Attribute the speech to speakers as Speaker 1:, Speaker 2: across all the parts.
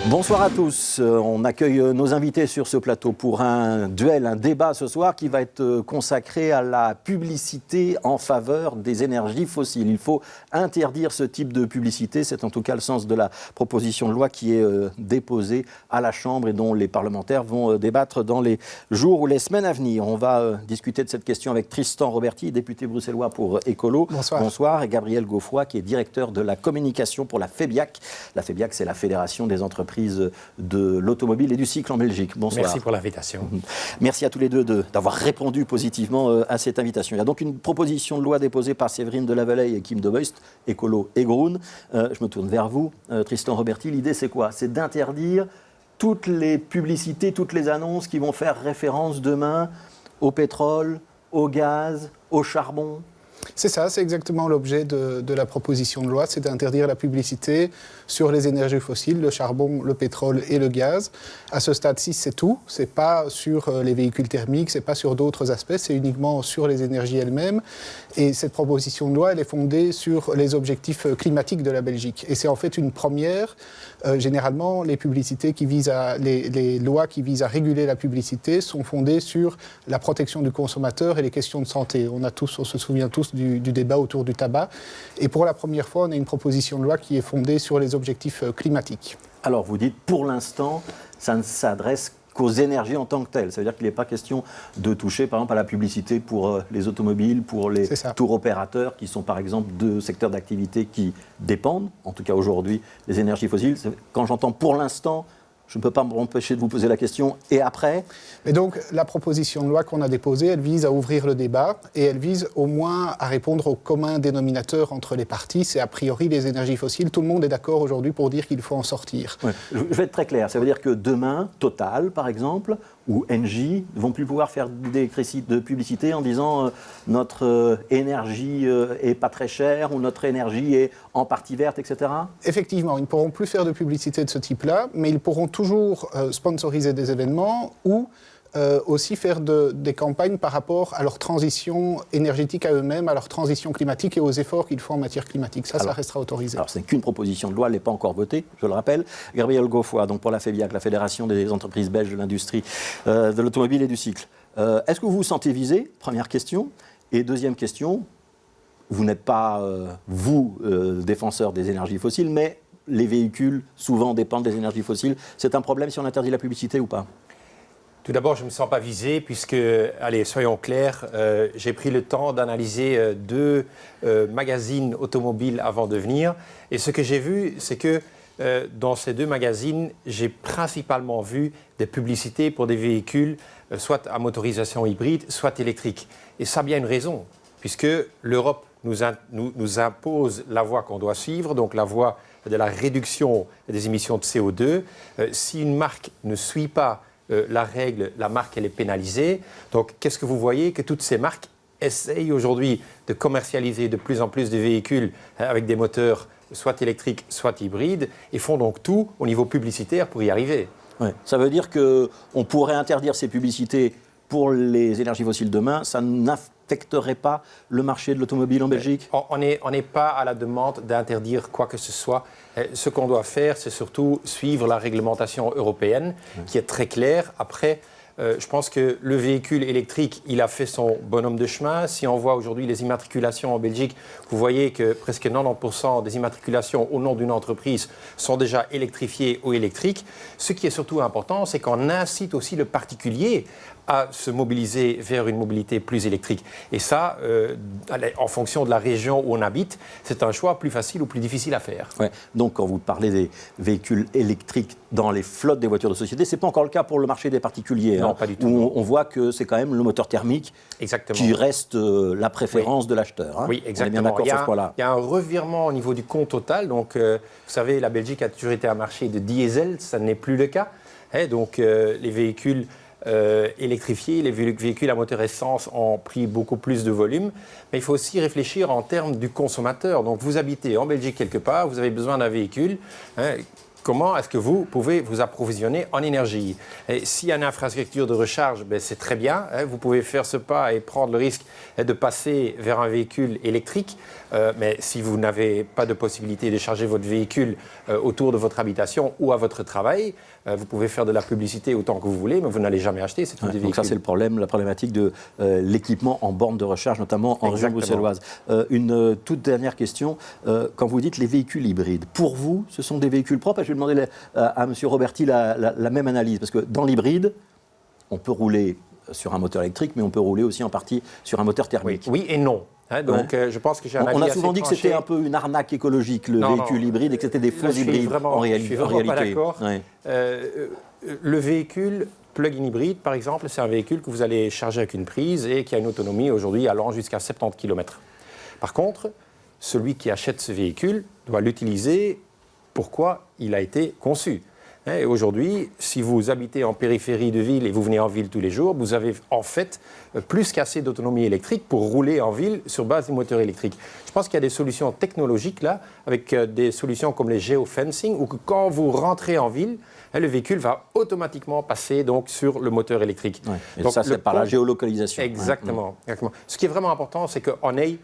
Speaker 1: Bonsoir à tous. On accueille nos invités sur ce plateau pour un duel, un débat ce soir qui va être consacré à la publicité en faveur des énergies fossiles. Il faut interdire ce type de publicité. C'est en tout cas le sens de la proposition de loi qui est déposée à la Chambre et dont les parlementaires vont débattre dans les jours ou les semaines à venir. On va discuter de cette question avec Tristan Roberti, député bruxellois pour Écolo.
Speaker 2: Bonsoir.
Speaker 1: Bonsoir. Et Gabriel Gauffoy, qui est directeur de la communication pour la FEBIAC. La FEBIAC, c'est la Fédération des entreprises de l'automobile et du cycle en Belgique. Bonsoir.
Speaker 3: Merci pour l'invitation.
Speaker 1: Merci à tous les deux d'avoir répondu positivement à cette invitation. Il y a donc une proposition de loi déposée par Séverine Delavalleille et Kim De Beust, Écolo et Groen. Je me tourne vers vous, Tristan Roberti. L'idée, c'est quoi? C'est d'interdire toutes les publicités, toutes les annonces qui vont faire référence demain au pétrole, au gaz, au charbon.
Speaker 2: C'est ça, c'est exactement l'objet de la proposition de loi, c'est d'interdire la publicité sur les énergies fossiles, le charbon, le pétrole et le gaz. À ce stade-ci, c'est tout. C'est pas sur les véhicules thermiques, c'est pas sur d'autres aspects, c'est uniquement sur les énergies elles-mêmes. Et cette proposition de loi, elle est fondée sur les objectifs climatiques de la Belgique. Et c'est en fait une première. Généralement, les publicités qui visent les lois qui visent à réguler la publicité sont fondées sur la protection du consommateur et les questions de santé. On se souvient tous du débat autour du tabac. Et pour la première fois, on a une proposition de loi qui est fondée sur les objectifs climatiques.
Speaker 1: Alors, vous dites, pour l'instant, ça ne s'adresse qu'aux énergies en tant que telles. Ça veut dire qu'il n'est pas question de toucher, par exemple, à la publicité pour les automobiles, pour les tours opérateurs, qui sont, par exemple, deux secteurs d'activité qui dépendent, en tout cas aujourd'hui, des énergies fossiles. Quand j'entends « pour l'instant », je ne peux pas m'empêcher de vous poser la question. Et après ?
Speaker 2: Mais donc, la proposition de loi qu'on a déposée, elle vise à ouvrir le débat et elle vise au moins à répondre au commun dénominateur entre les partis. C'est a priori les énergies fossiles. Tout le monde est d'accord aujourd'hui pour dire qu'il faut en sortir.
Speaker 1: Ouais. Je vais être très clair. Ça veut dire que demain, Total, par exemple, ou Engie ne vont plus pouvoir faire des crédits de publicité en disant notre énergie est pas très chère ou notre énergie est en partie verte, etc.
Speaker 2: Effectivement, ils ne pourront plus faire de publicité de ce type-là, mais ils pourront toujours sponsoriser des événements ou aussi faire des campagnes par rapport à leur transition énergétique à eux-mêmes, à leur transition climatique et aux efforts qu'ils font en matière climatique. Ça restera autorisé. Alors,
Speaker 1: ce n'est qu'une proposition de loi, elle n'est pas encore votée, je le rappelle. Gabriel Gauffoy, donc pour la FEBIAC, la Fédération des entreprises belges de l'industrie de l'automobile et du cycle. Est-ce que vous vous sentez visé? Première question. Et deuxième question, vous n'êtes pas, défenseur des énergies fossiles, mais les véhicules souvent dépendent des énergies fossiles. C'est un problème si on interdit la publicité ou pas?
Speaker 3: Tout d'abord, je ne me sens pas visé puisque, allez, soyons clairs, j'ai pris le temps d'analyser deux magazines automobiles avant de venir. Et ce que j'ai vu, c'est que dans ces deux magazines, j'ai principalement vu des publicités pour des véhicules soit à motorisation hybride, soit électrique. Et ça a bien une raison, puisque l'Europe nous impose la voie qu'on doit suivre, donc la voie de la réduction des émissions de CO2. Si une marque ne suit pas la règle, la marque, elle est pénalisée. Donc, qu'est-ce que vous voyez? Que toutes ces marques essayent aujourd'hui de commercialiser de plus en plus de véhicules avec des moteurs soit électriques, soit hybrides, et font donc tout au niveau publicitaire pour y arriver.
Speaker 1: Ouais. Ça veut dire qu'on pourrait interdire ces publicités pour les énergies fossiles demain, ça n'affecterait pas le marché de l'automobile en Belgique?
Speaker 3: On n'est pas à la demande d'interdire quoi que ce soit. Ce qu'on doit faire, c'est surtout suivre la réglementation européenne, qui est très claire. Après, je pense que le véhicule électrique, il a fait son bonhomme de chemin. Si on voit aujourd'hui les immatriculations en Belgique, vous voyez que presque 90% des immatriculations au nom d'une entreprise sont déjà électrifiées ou électriques. Ce qui est surtout important, c'est qu'on incite aussi le particulier à se mobiliser vers une mobilité plus électrique. Et ça, en fonction de la région où on habite, c'est un choix plus facile ou plus difficile à faire.
Speaker 1: Ouais. Donc, quand vous parlez des véhicules électriques dans les flottes des voitures de société, ce n'est pas encore le cas pour le marché des particuliers.
Speaker 3: Non, pas du tout.
Speaker 1: Où on voit que c'est quand même le moteur thermique qui reste la préférence de l'acheteur. Hein.
Speaker 3: Oui, exactement.
Speaker 1: On est bien d'accord sur ce point-là.
Speaker 3: Il y a un revirement au niveau du compte total. Donc, vous savez, la Belgique a toujours été un marché de diesel. Ça n'est plus le cas. Donc, les véhicules électrifiés, les véhicules à moteur essence ont pris beaucoup plus de volume. Mais il faut aussi réfléchir en termes du consommateur. Donc, vous habitez en Belgique quelque part, vous avez besoin d'un véhicule. comment est-ce que vous pouvez vous approvisionner en énergie. Et s'il y a une infrastructure de recharge, c'est très bien. Vous pouvez faire ce pas et prendre le risque de passer vers un véhicule électrique. Mais si vous n'avez pas de possibilité de charger votre véhicule autour de votre habitation ou à votre travail, vous pouvez faire de la publicité autant que vous voulez, mais vous n'allez jamais acheter ce type de véhicule.
Speaker 1: Donc ça, c'est le problème, la problématique de l'équipement en borne de recharge, notamment en région bruxelloise. Une toute dernière question. Quand vous dites les véhicules hybrides, pour vous, ce sont des véhicules propres? Et je vais demander à M. Roberti la même analyse, parce que dans l'hybride, on peut rouler sur un moteur électrique, mais on peut rouler aussi en partie sur un moteur thermique.
Speaker 3: Oui et non. Donc, je pense que j'ai un avis
Speaker 1: On a
Speaker 3: assez
Speaker 1: souvent dit que
Speaker 3: tranché.
Speaker 1: c'était un peu une arnaque écologique, le véhicule hybride, et que c'était des faux hybrides en réalité.
Speaker 3: Je suis vraiment pas d'accord. Le véhicule plug-in hybride, par exemple, c'est un véhicule que vous allez charger avec une prise et qui a une autonomie aujourd'hui allant jusqu'à 70 km. Par contre, celui qui achète ce véhicule doit l'utiliser pourquoi il a été conçu. Et aujourd'hui, si vous habitez en périphérie de ville et vous venez en ville tous les jours, vous avez en fait plus qu'assez d'autonomie électrique pour rouler en ville sur base du moteur électrique. Je pense qu'il y a des solutions technologiques là, avec des solutions comme les geofencing, où que quand vous rentrez en ville, le véhicule va automatiquement passer donc sur le moteur électrique.
Speaker 1: Ouais. Et donc, ça, c'est par la géolocalisation.
Speaker 3: Exactement. Exactement. Ce qui est vraiment important, c'est qu'on ait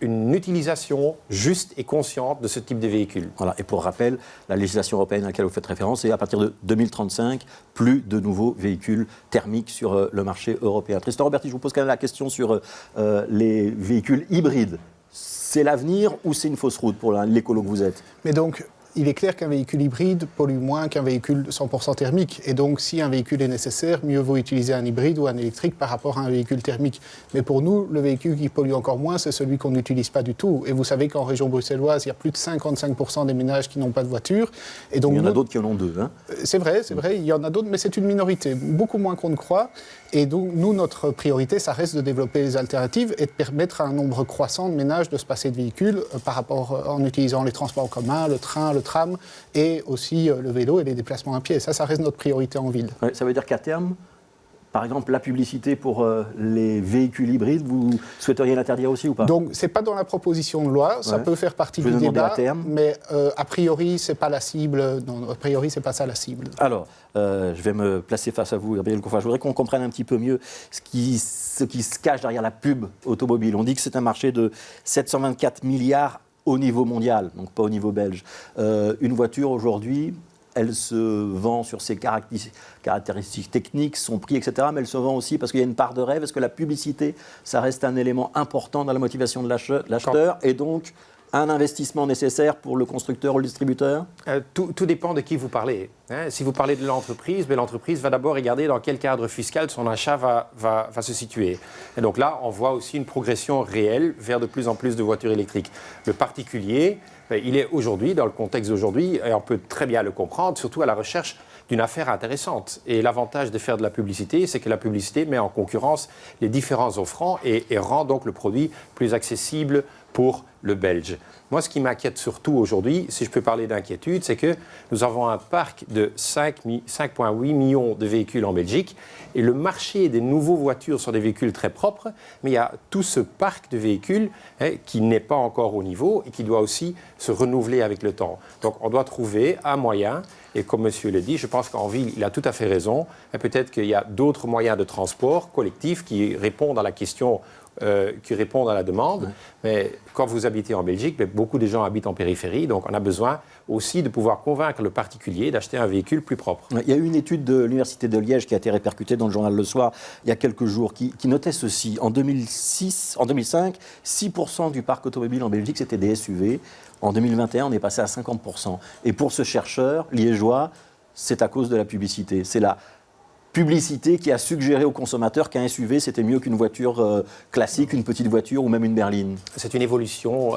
Speaker 3: une utilisation juste et consciente de ce type de véhicule.
Speaker 1: Voilà. Et pour rappel, la législation européenne à laquelle vous faites référence, c'est à partir de 2035, plus de nouveaux véhicules thermiques sur le marché européen. Tristan Roberti, je vous pose quand même la question sur les véhicules hybrides. C'est l'avenir ou c'est une fausse route pour l'écolo que vous êtes?
Speaker 2: Mais donc, il est clair qu'un véhicule hybride pollue moins qu'un véhicule 100% thermique. Et donc, si un véhicule est nécessaire, mieux vaut utiliser un hybride ou un électrique par rapport à un véhicule thermique. Mais pour nous, le véhicule qui pollue encore moins, c'est celui qu'on n'utilise pas du tout. Et vous savez qu'en région bruxelloise, il y a plus de 55% des ménages qui n'ont pas de voiture. Et donc,
Speaker 1: il y en a d'autres qui en ont deux. Hein.
Speaker 2: C'est vrai, il y en a d'autres, mais c'est une minorité, beaucoup moins qu'on ne croit. Et donc, nous, notre priorité, ça reste de développer les alternatives et de permettre à un nombre croissant de ménages de se passer de véhicules par rapport en utilisant les transports en commun, le train, le tram et aussi le vélo et les déplacements à pied. Ça reste notre priorité en ville.
Speaker 1: Ouais, ça veut dire qu'à terme, par exemple, la publicité pour les véhicules hybrides, vous souhaiteriez l'interdire aussi ou pas?
Speaker 2: Donc, ce n'est pas dans la proposition de loi, ça peut faire partie du débat, mais a priori, ce n'est pas la cible. Non, a priori, ce n'est pas ça la cible.
Speaker 1: Alors, je vais me placer face à vous, Gabriel Confrat. Je voudrais qu'on comprenne un petit peu mieux ce qui se cache derrière la pub automobile. On dit que c'est un marché de 724 milliards au niveau mondial, donc pas au niveau belge. Une voiture, aujourd'hui, elle se vend sur ses caractéristiques techniques, son prix, etc. Mais elle se vend aussi parce qu'il y a une part de rêve. Est-ce que la publicité, ça reste un élément important dans la motivation de l'acheteur et donc un investissement nécessaire pour le constructeur ou le distributeur?
Speaker 3: Tout dépend de qui vous parlez. Si vous parlez de l'entreprise, l'entreprise va d'abord regarder dans quel cadre fiscal son achat va se situer. Et donc là, on voit aussi une progression réelle vers de plus en plus de voitures électriques. Le particulier, il est aujourd'hui, dans le contexte d'aujourd'hui, et on peut très bien le comprendre, surtout à la recherche d'une affaire intéressante. Et l'avantage de faire de la publicité, c'est que la publicité met en concurrence les différents offrants et rend donc le produit plus accessible pour le Belge. Moi, ce qui m'inquiète surtout aujourd'hui, si je peux parler d'inquiétude, c'est que nous avons un parc de 5,8 millions de véhicules en Belgique et le marché des nouveaux voitures sont des véhicules très propres, mais il y a tout ce parc de véhicules qui n'est pas encore au niveau et qui doit aussi se renouveler avec le temps. Donc, on doit trouver un moyen, et comme monsieur le dit, je pense qu'en ville, il a tout à fait raison, et peut-être qu'il y a d'autres moyens de transport collectifs qui répondent à la question qui répondent à la demande. Ouais. Mais quand vous habitez en Belgique, beaucoup de gens habitent en périphérie, donc on a besoin aussi de pouvoir convaincre le particulier d'acheter un véhicule plus propre.
Speaker 1: Il y a eu une étude de l'Université de Liège qui a été répercutée dans le journal Le Soir il y a quelques jours, qui notait ceci. En 2005, 6% du parc automobile en Belgique, c'était des SUV. En 2021, on est passé à 50%. Et pour ce chercheur liégeois, c'est à cause de la publicité. C'est la publicité qui a suggéré aux consommateurs qu'un SUV, c'était mieux qu'une voiture classique, une petite voiture ou même une berline.
Speaker 3: C'est une évolution.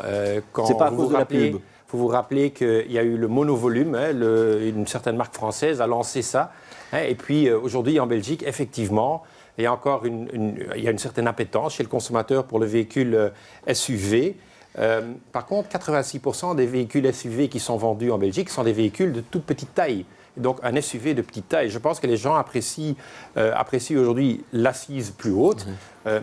Speaker 1: C'est pas à cause de la pub.
Speaker 3: Vous vous rappelez qu'il y a eu le monovolume, une certaine marque française a lancé ça. Et puis aujourd'hui, en Belgique, effectivement, il y a encore une certaine appétence chez le consommateur pour le véhicule SUV. Par contre, 86% des véhicules SUV qui sont vendus en Belgique sont des véhicules de toute petite taille. Et donc un SUV de petite taille. Je pense que les gens apprécient aujourd'hui l'assise plus haute,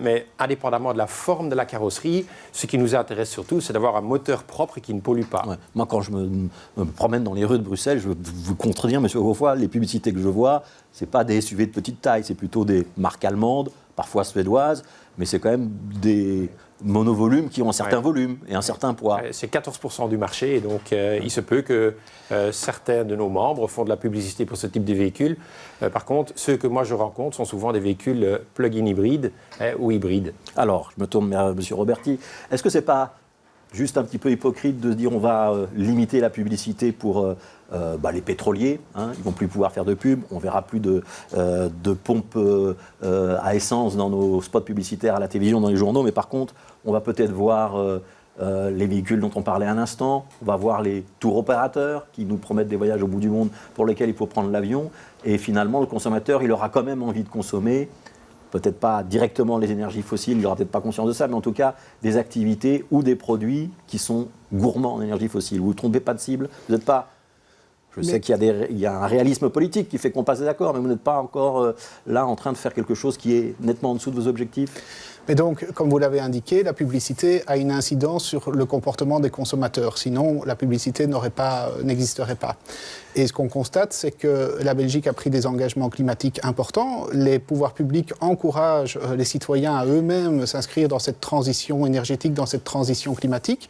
Speaker 3: mais indépendamment de la forme de la carrosserie, ce qui nous intéresse surtout, c'est d'avoir un moteur propre et qui ne pollue pas.
Speaker 1: Ouais. Moi, quand je me promène dans les rues de Bruxelles, je veux vous contredire, monsieur Gaufoy, les publicités que je vois, ce n'est pas des SUV de petite taille, c'est plutôt des marques allemandes, parfois suédoises, mais c'est quand même des monovolumes qui ont un certain volume et un certain poids.
Speaker 3: C'est 14% du marché, et donc il se peut que certains de nos membres font de la publicité pour ce type de véhicule. Par contre, ceux que moi je rencontre sont souvent des véhicules plug-in hybrides ou hybrides.
Speaker 1: Alors, je me tourne vers M. Roberti. Est-ce que ce n'est pas juste un petit peu hypocrite de se dire on va limiter la publicité pour les pétroliers, hein, ils ne vont plus pouvoir faire de pub, on ne verra plus de pompes à essence dans nos spots publicitaires à la télévision, dans les journaux, mais par contre, on va peut-être voir les véhicules dont on parlait un instant, on va voir les tours opérateurs qui nous promettent des voyages au bout du monde pour lesquels il faut prendre l'avion, et finalement, le consommateur, il aura quand même envie de consommer, peut-être pas directement les énergies fossiles, il n'aura peut-être pas conscience de ça, mais en tout cas des activités ou des produits qui sont gourmands en énergie fossile. Vous ne vous trompez pas de cible, vous n'êtes pas... Je sais qu'il y a un réalisme politique qui fait qu'on passe d'accord, mais vous n'êtes pas encore là en train de faire quelque chose qui est nettement en dessous de vos objectifs.
Speaker 2: Mais donc, comme vous l'avez indiqué, la publicité a une incidence sur le comportement des consommateurs. Sinon, la publicité n'existerait pas. Et ce qu'on constate, c'est que la Belgique a pris des engagements climatiques importants. Les pouvoirs publics encouragent les citoyens à eux-mêmes s'inscrire dans cette transition énergétique, dans cette transition climatique.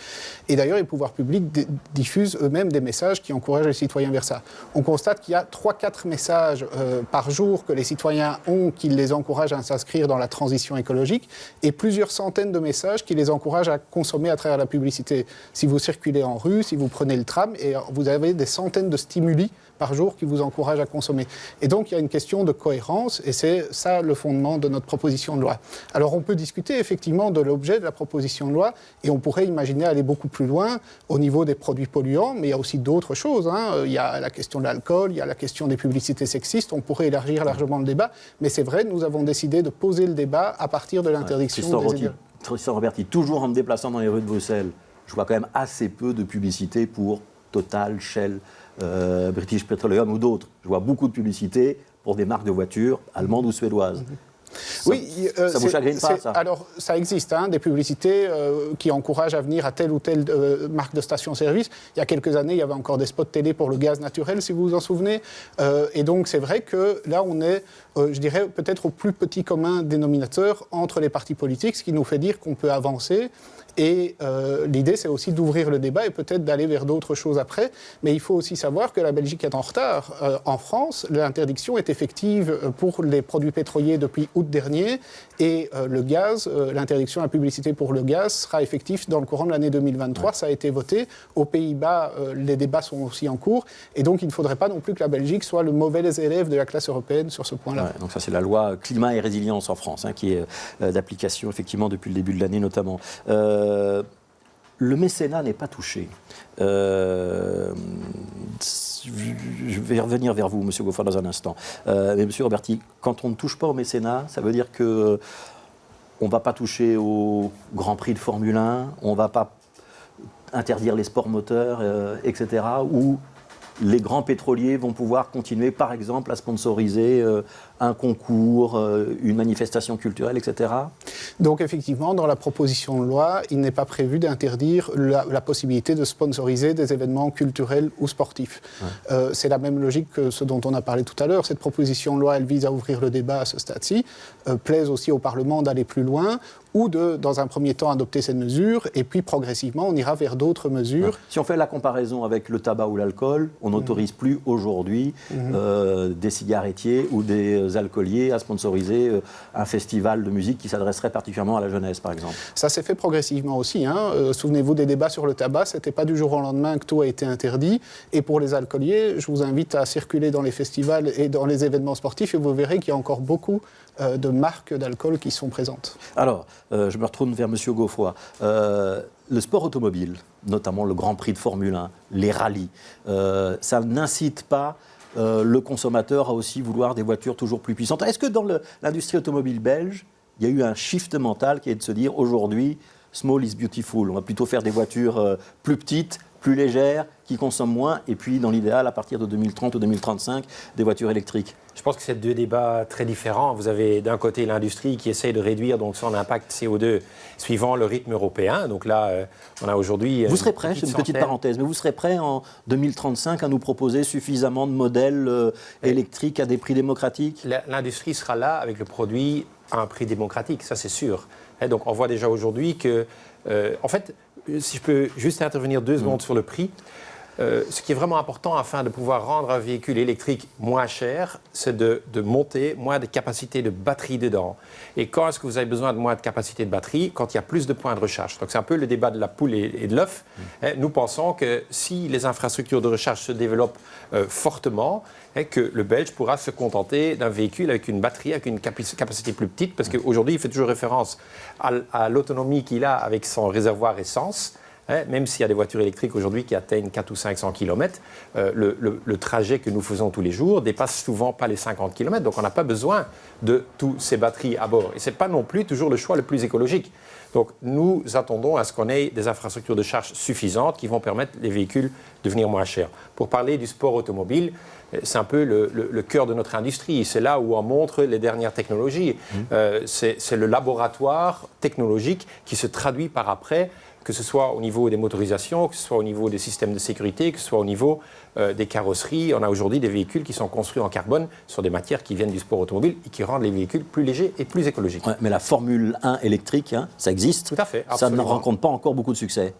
Speaker 2: Et d'ailleurs, les pouvoirs publics diffusent eux-mêmes des messages qui encouragent les citoyens vers ça. On constate qu'il y a 3-4 messages par jour que les citoyens ont qui les encouragent à s'inscrire dans la transition écologique, et plusieurs centaines de messages qui les encouragent à consommer à travers la publicité. Si vous circulez en rue, si vous prenez le tram, et vous avez des centaines de stimuli par jour qui vous encouragent à consommer. Et donc, il y a une question de cohérence, et c'est ça le fondement de notre proposition de loi. Alors, on peut discuter effectivement de l'objet de la proposition de loi, et on pourrait imaginer aller beaucoup plus loin au niveau des produits polluants, mais il y a aussi d'autres choses, hein. Il y a la question de l'alcool, il y a la question des publicités sexistes, on pourrait élargir largement le débat, mais c'est vrai, nous avons décidé de poser le débat à partir de l'interdiction des...
Speaker 1: Tristan Roberti, toujours en me déplaçant dans les rues de Bruxelles, je vois quand même assez peu de publicité pour Total, Shell, British Petroleum ou d'autres. Je vois beaucoup de publicité pour des marques de voitures allemandes ou suédoises.
Speaker 2: Oui,
Speaker 1: ça vous chagrine pas, ça?
Speaker 2: Alors, ça existe, hein, des publicités qui encouragent à venir à telle ou telle marque de station-service. Il y a quelques années, il y avait encore des spots télé pour le gaz naturel, si vous vous en souvenez. Et donc, c'est vrai que là, on est, je dirais, peut-être au plus petit commun dénominateur entre les partis politiques, ce qui nous fait dire qu'on peut avancer. Et l'idée, c'est aussi d'ouvrir le débat et peut-être d'aller vers d'autres choses après. Mais il faut aussi savoir que la Belgique est en retard. En France, l'interdiction est effective pour les produits pétroliers depuis août dernier. Et le gaz, l'interdiction de la publicité pour le gaz sera effective dans le courant de l'année 2023. Ouais. Ça a été voté. Aux Pays-Bas, les débats sont aussi en cours. Et donc, il ne faudrait pas non plus que la Belgique soit le mauvais élève de la classe européenne sur ce point-là.
Speaker 1: Ouais, donc ça, c'est la loi climat et résilience en France, hein, qui est d'application, effectivement, depuis le début de l'année notamment. Le mécénat n'est pas touché. Je vais revenir vers vous, M. Gaufoy, dans un instant. Mais M. Roberti, quand on ne touche pas au mécénat, ça veut dire qu'on ne va pas toucher au Grand Prix de Formule 1, on ne va pas interdire les sports moteurs, etc., ou les grands pétroliers vont pouvoir continuer, par exemple, à sponsoriser un concours, une manifestation culturelle, etc.
Speaker 2: Donc, effectivement, dans la proposition de loi, il n'est pas prévu d'interdire la possibilité de sponsoriser des événements culturels ou sportifs. Ouais. C'est la même logique que ce dont on a parlé tout à l'heure. Cette proposition de loi, elle vise à ouvrir le débat à ce stade-ci, plaise aussi au Parlement d'aller plus loin, ou de, dans un premier temps, adopter cette mesure, et puis progressivement, on ira vers d'autres mesures.
Speaker 1: Ouais. Si on fait la comparaison avec le tabac ou l'alcool, on n'autorise plus aujourd'hui des cigarettiers ou des alcooliers à sponsoriser un festival de musique qui s'adresserait particulièrement à la jeunesse, par exemple.
Speaker 2: Ça s'est fait progressivement aussi, hein. Souvenez-vous des débats sur le tabac, ce n'était pas du jour au lendemain que tout a été interdit. Et pour les alcooliers, je vous invite à circuler dans les festivals et dans les événements sportifs, et vous verrez qu'il y a encore beaucoup de marques d'alcool qui sont présentes.
Speaker 1: Alors, je me retourne vers M. Gaufoy. Le sport automobile, notamment le Grand Prix de Formule 1, les rallyes, ça n'incite pas le consommateur à aussi vouloir des voitures toujours plus puissantes. Est-ce que dans l'industrie automobile belge, il y a eu un shift mental qui est de se dire aujourd'hui, small is beautiful. On va plutôt faire des voitures plus petites, plus légères, qui consomment moins, et puis dans l'idéal, à partir de 2030 ou 2035, des voitures électriques.
Speaker 3: Je pense que c'est deux débats très différents. Vous avez d'un côté l'industrie qui essaye de réduire donc son impact CO2 suivant le rythme européen. Donc là, on a aujourd'hui...
Speaker 1: Vous serez prêt, c'est une petite parenthèse, mais vous serez prêt en 2035 à nous proposer suffisamment de modèles électriques à des prix démocratiques?
Speaker 3: L'industrie sera là avec le produit à un prix démocratique, ça c'est sûr. Et donc on voit déjà aujourd'hui que... en fait, si je peux juste intervenir 2 secondes sur le prix, ce qui est vraiment important afin de pouvoir rendre un véhicule électrique moins cher, c'est de monter moins de capacité de batterie dedans. Et quand est-ce que vous avez besoin de moins de capacité de batterie? Quand il y a plus de points de recharge. Donc c'est un peu le débat de la poule et de l'œuf. Nous pensons que si les infrastructures de recharge se développent fortement, que le Belge pourra se contenter d'un véhicule avec une batterie, avec une capacité plus petite, parce qu'aujourd'hui, il fait toujours référence à l'autonomie qu'il a avec son réservoir essence. Même s'il y a des voitures électriques aujourd'hui qui atteignent 400 ou 500 km, le trajet que nous faisons tous les jours dépasse souvent pas les 50 km. Donc on n'a pas besoin de toutes ces batteries à bord. Et ce n'est pas non plus toujours le choix le plus écologique. Donc nous attendons à ce qu'on ait des infrastructures de charge suffisantes qui vont permettre les véhicules de devenir moins chers. Pour parler du sport automobile, c'est un peu le cœur de notre industrie. C'est là où on montre les dernières technologies. C'est le laboratoire technologique qui se traduit par après, que ce soit au niveau des motorisations, que ce soit au niveau des systèmes de sécurité, que ce soit au niveau des carrosseries. On a aujourd'hui des véhicules qui sont construits en carbone sur des matières qui viennent du sport automobile et qui rendent les véhicules plus légers et plus écologiques.
Speaker 1: Ouais, mais la Formule 1 électrique, ça existe.
Speaker 3: Tout à fait,
Speaker 1: absolument. Ça ne rencontre pas encore beaucoup de succès.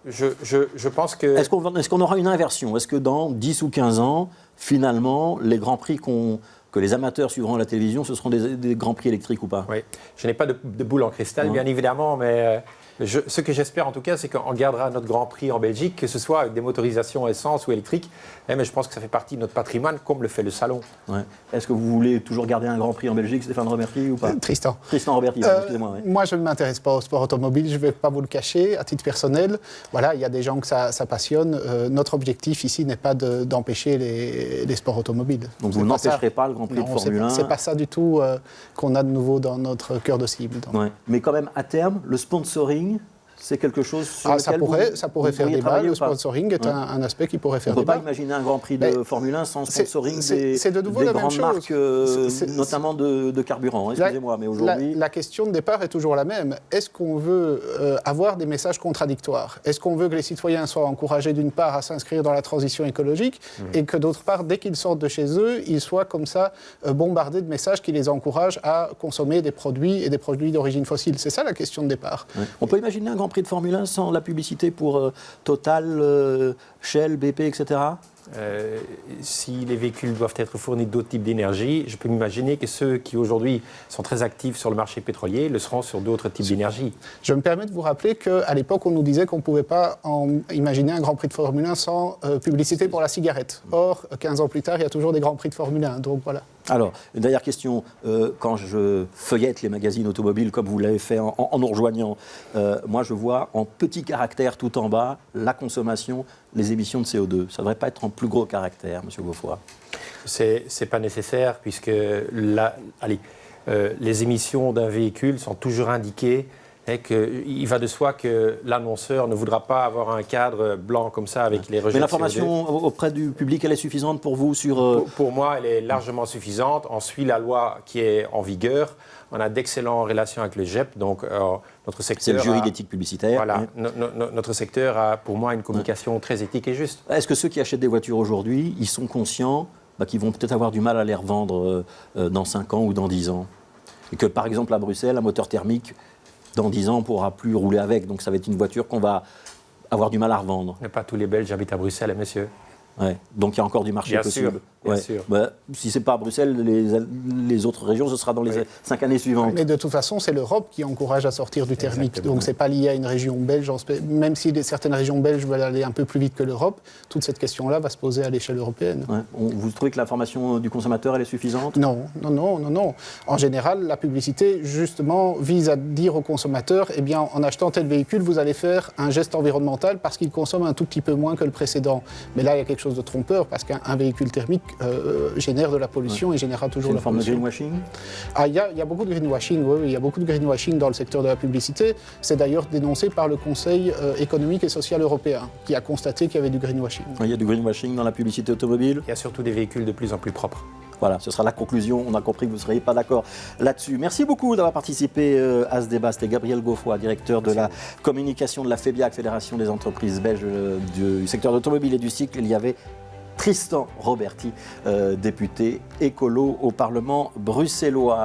Speaker 3: Je pense que...
Speaker 1: Est-ce qu'on aura une inversion? Est-ce que dans 10 ou 15 ans, finalement, les grands prix que les amateurs suivront à la télévision, ce seront des grands prix électriques ou pas?
Speaker 3: Oui, je n'ai pas de boule en cristal, bien évidemment, mais... ce que j'espère en tout cas, c'est qu'on gardera notre Grand Prix en Belgique, que ce soit avec des motorisations essence ou électriques. Mais je pense que ça fait partie de notre patrimoine, comme le fait le salon.
Speaker 1: Ouais. Est-ce que vous voulez toujours garder un Grand Prix en Belgique, Stéphane Roberti, ou pas?
Speaker 2: Tristan
Speaker 1: Roberti, excusez-moi. Ouais.
Speaker 2: Moi, je ne m'intéresse pas au sport automobile, je ne vais pas vous le cacher, à titre personnel. Voilà, il y a des gens que ça passionne. Notre objectif ici n'est pas d'empêcher les sports automobiles.
Speaker 1: Donc vous n'empêcherez pas le Grand Prix de Formule 1?
Speaker 2: Ce n'est pas ça du tout qu'on a de nouveau dans notre cœur de cible.
Speaker 1: Ouais. Mais quand même, à terme, le sponsoring, c'est quelque chose sur lequel
Speaker 2: ça pourrait faire débat. Le sponsoring est un aspect qui pourrait faire débat.
Speaker 1: On ne peut pas imaginer un Grand Prix de Formule 1 sans sponsoring des grandes marques, notamment de carburant. Excusez-moi, mais aujourd'hui...
Speaker 2: La question de départ est toujours la même. Est-ce qu'on veut avoir des messages contradictoires? Est-ce qu'on veut que les citoyens soient encouragés d'une part à s'inscrire dans la transition écologique et que d'autre part, dès qu'ils sortent de chez eux, ils soient comme ça bombardés de messages qui les encouragent à consommer des produits et des produits d'origine fossile? C'est ça la question de départ.
Speaker 1: Ouais. On peut imaginer un Grand Prix de Formule 1 sans la publicité pour Total, Shell, BP, etc.
Speaker 3: Si les véhicules doivent être fournis d'autres types d'énergie, je peux m'imaginer que ceux qui aujourd'hui sont très actifs sur le marché pétrolier le seront sur d'autres types d'énergie.
Speaker 2: Je me permets de vous rappeler qu'à l'époque, on nous disait qu'on ne pouvait pas imaginer un Grand Prix de Formule 1 sans publicité pour la cigarette. Or, 15 ans plus tard, il y a toujours des Grands Prix de Formule 1. Donc voilà.
Speaker 1: Alors, une dernière question. Quand je feuillette les magazines automobiles, comme vous l'avez fait en nous rejoignant, moi je vois en petits caractères tout en bas la consommation, les émissions de CO2. Ça ne devrait pas être en plus gros caractères, M. Geoffroy?
Speaker 3: C'est pas nécessaire, puisque les émissions d'un véhicule sont toujours indiquées. Il va de soi que l'annonceur ne voudra pas avoir un cadre blanc comme ça avec les rejets.
Speaker 1: Mais l'information auprès du public, elle est suffisante pour vous sur...
Speaker 3: Pour moi, elle est largement suffisante. On suit la loi qui est en vigueur. On a d'excellentes relations avec le GEP, donc notre secteur...
Speaker 1: C'est le jury d'éthique publicitaire.
Speaker 3: Voilà, notre secteur a pour moi une communication très éthique et juste.
Speaker 1: Est-ce que ceux qui achètent des voitures aujourd'hui, ils sont conscients qu'ils vont peut-être avoir du mal à les revendre dans 5 ans ou dans 10 ans? Et que par exemple à Bruxelles, un moteur thermique, dans 10 ans, on ne pourra plus rouler avec. Donc ça va être une voiture qu'on va avoir du mal à revendre.
Speaker 3: Mais pas tous les Belges habitent à Bruxelles, monsieur.
Speaker 1: Ouais. Donc il y a encore du marché possible.
Speaker 3: Bien sûr.
Speaker 1: Si ce n'est pas à Bruxelles, les autres régions, ce sera dans les 5 années suivantes.
Speaker 2: Mais de toute façon, c'est l'Europe qui encourage à sortir du thermique.
Speaker 3: Exactement.
Speaker 2: Donc ce n'est pas lié à une région belge. Même si certaines régions belges veulent aller un peu plus vite que l'Europe, toute cette question-là va se poser à l'échelle européenne.
Speaker 1: Ouais. Vous trouvez que l'information du consommateur, elle est suffisante?
Speaker 2: Non. En général, la publicité, justement, vise à dire au consommateur, eh bien, en achetant tel véhicule, vous allez faire un geste environnemental parce qu'il consomme un tout petit peu moins que le précédent. Mais là, il y a quelque chose chose de trompeur, parce qu'un véhicule thermique génère de la pollution et générera toujours
Speaker 1: C'est
Speaker 2: de
Speaker 1: une
Speaker 2: la
Speaker 1: forme de
Speaker 2: pollution.
Speaker 1: greenwashing?
Speaker 2: Ah, il y a beaucoup de greenwashing, oui, il y a beaucoup de greenwashing dans le secteur de la publicité. C'est d'ailleurs dénoncé par le Conseil économique et social européen, qui a constaté qu'il y avait du greenwashing.
Speaker 1: Il y a du greenwashing dans la publicité automobile?
Speaker 3: Il y a surtout des véhicules de plus en plus propres.
Speaker 1: Voilà, ce sera la conclusion. On a compris que vous ne seriez pas d'accord là-dessus. Merci beaucoup d'avoir participé à ce débat. C'était Gabriel Gaufoy, directeur de la communication de la FEBIAC, Fédération des entreprises belges du secteur d'automobile et du cycle. Il y avait Tristan Roberti, député écolo au Parlement bruxellois.